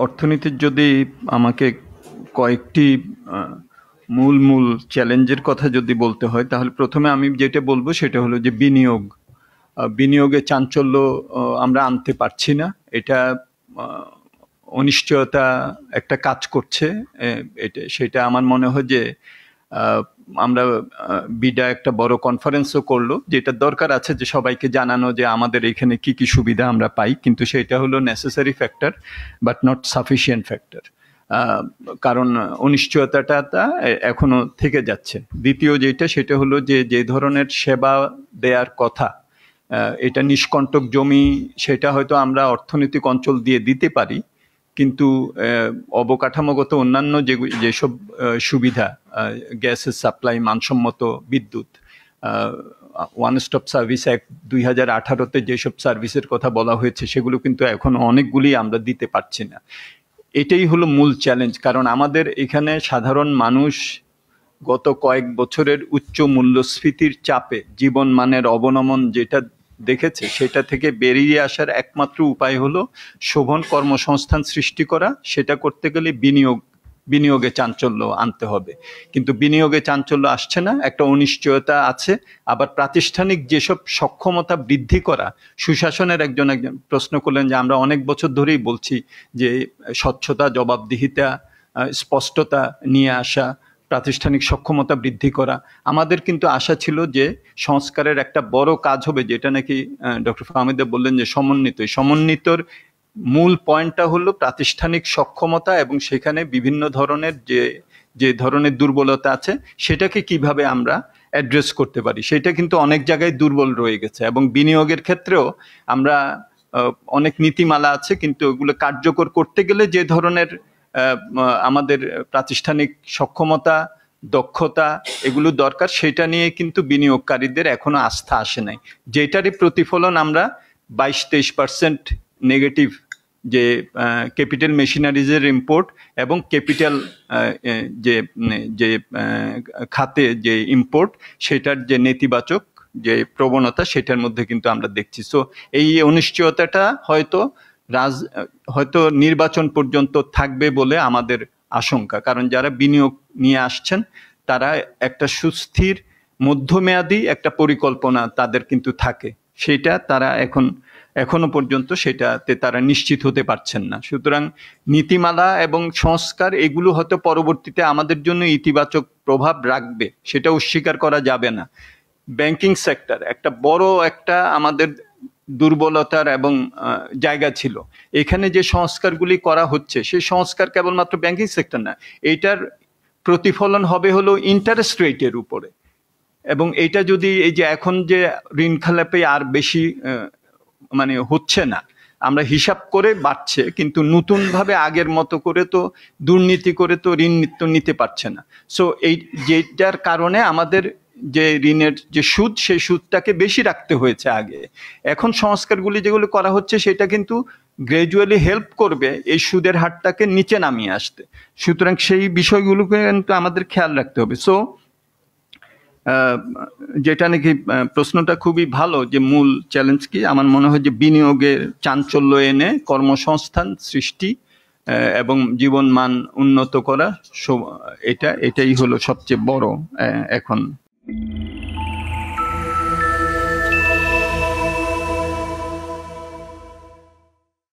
অর্থনীতির যদি আমাকে কয়েকটি মূল চ্যালেঞ্জের কথা যদি বলতে হয়, তাহলে প্রথমে আমি যেটা বলবো সেটা হলো যে বিনিয়োগে চাঞ্চল্য আমরা আনতে পারছি না। এটা অনিশ্চয়তা একটা কাজ করছে। সেটা আমার মনে হয় যে আমরা বিডা একটা বড় কনফারেন্সও করলো, যেটা দরকার আছে যে সবাইকে জানানো যে আমাদের এখানে কি কি সুবিধা আমরা পাই, কিন্তু সেটা হলো necessary factor but not sufficient factor. কারণ অনিশ্চয়তাটা এখনো থেকে যাচ্ছে। দ্বিতীয় যেটা সেটা হলো যে ধরনের সেবা দেওয়ার কথা, এটা নিষ্কণ্টক জমি, সেটা হয়তো আমরা অর্থনৈতিক অঞ্চল দিয়ে দিতে পারি, কিন্তু অবকাঠামোগত অন্যান্য যেসব সুবিধা, গ্যাসের সাপ্লাই, মানসম্মত বিদ্যুৎ, ওয়ান স্টপ সার্ভিস অ্যাক্ট 2018-তে যেসব সার্ভিসের কথা বলা হয়েছে সেগুলো কিন্তু এখন অনেকগুলি আমরা দিতে পারছি না। এটাই হলো মূল চ্যালেঞ্জ। কারণ আমাদের এখানে সাধারণ মানুষ গত কয়েক বছরের উচ্চ মূল্যস্ফীতির চাপে জীবন মানের অবনমন যেটা দেখেছে, সেটা থেকে বেরিয়ে আসার একমাত্র উপায় হলো শোভন কর্মসংস্থান সৃষ্টি করা। সেটা করতে গেলে বিনিয়োগে চাঞ্চল্য আনতে হবে, কিন্তু বিনিয়োগে চাঞ্চল্য আসছে না, একটা অনিশ্চয়তা আছে। আবার প্রাতিষ্ঠানিক যেসব সক্ষমতা বৃদ্ধি করা, সুশাসনের একজন প্রশ্ন করলেন যে আমরা অনেক বছর ধরেই বলছি যে স্বচ্ছতা, জবাবদিহিতা, স্পষ্টতা নিয়ে আসা, প্রাতিষ্ঠানিক সক্ষমতা বৃদ্ধি করা। আমাদের কিন্তু আশা ছিল যে সংস্কারের একটা বড় কাজ হবে, যেটা নাকি ডক্টর ফাহমিদা বললেন যে সমন্বিতর মূল পয়েন্টটা হলো প্রাতিষ্ঠানিক সক্ষমতা, এবং সেখানে বিভিন্ন ধরনের যে ধরনের দুর্বলতা আছে সেটাকে কিভাবে আমরা অ্যাড্রেস করতে পারি, সেটা কিন্তু অনেক জায়গায় দুর্বল রয়ে গেছে। এবং বিনিয়োগের ক্ষেত্রেও আমরা অনেক নীতিমালা আছে, কিন্তু ওগুলো কার্যকর করতে গেলে যে ধরনের আমাদের প্রাতিষ্ঠানিক সক্ষমতা, দক্ষতা এগুলো দরকার, সেটা নিয়ে কিন্তু বিনিয়োগকারীদের এখনো আস্থা আসে নাই, যেটারই প্রতিফলন আমরা 22-23% নেগেটিভ যে ক্যাপিটাল মেশিনারিজের ইম্পোর্ট এবং ক্যাপিটাল যে খাতে যে ইম্পোর্ট, সেটার যে নেতিবাচক যে প্রবণতা, সেটার মধ্যে কিন্তু আমরা দেখছি। সো এই অনিশ্চয়তাটা হয়তো নির্বাচন পর্যন্ত থাকবে বলে আমাদের আশঙ্কা। কারণ যারা বিনিয়োগ নিয়ে আসছেন তারা একটা সুস্থির মধ্যমেয়াদী একটা পরিকল্পনা তাদের কিন্তু থাকে, সেটা তারা এখনো পর্যন্ত সেটাতে তারা নিশ্চিত হতে পারছেন না। সুতরাং নীতিমালা এবং সংস্কার এগুলো হয়তো পরবর্তীতে আমাদের জন্য ইতিবাচক প্রভাব রাখবে, সেটা অস্বীকার করা যাবে না। ব্যাংকিং সেক্টর একটা বড় আমাদের দুর্বলতার এবং জায়গা ছিল। এখানে যে সংস্কারগুলি করা হচ্ছে, সেই সংস্কার কেবলমাত্র ব্যাংকিং সেক্টর না, এইটার প্রতিফলন হবে হলো ইন্টারেস্ট রেটের উপরে। এবং এটা যদি এই যে এখন যে ঋণ খেলাপে আর বেশি মানে হচ্ছে না, আমরা হিসাব করে বাড়ছে, কিন্তু নতুন ভাবে আগের মতো করে তো দুর্নীতি করে তো ঋণ নিতে পারছে না। সো যেটার কারণে আমাদের যে ঋণের যে সুদ, সেই সুদটাকে বেশি রাখতে হয়েছে আগে। এখন সংস্কারগুলি যেগুলো করা হচ্ছে সেটা কিন্তু গ্র্যাজুয়ালি হেল্প করবে এই সুদের হারটাকে নিচে নামিয়ে আসতে। সুতরাং সেই বিষয়গুলোকে কিন্তু আমাদের খেয়াল রাখতে হবে। সো যেটা নাকি প্রশ্নটা খুবই ভালো, যে মূল চ্যালেঞ্জ কি, আমার মনে হয় যে বিনিয়োগের চাঞ্চল্য এনে কর্মসংস্থান সৃষ্টি এবং জীবন মান উন্নত করা, এটাই হলো সবচেয়ে বড় এখন।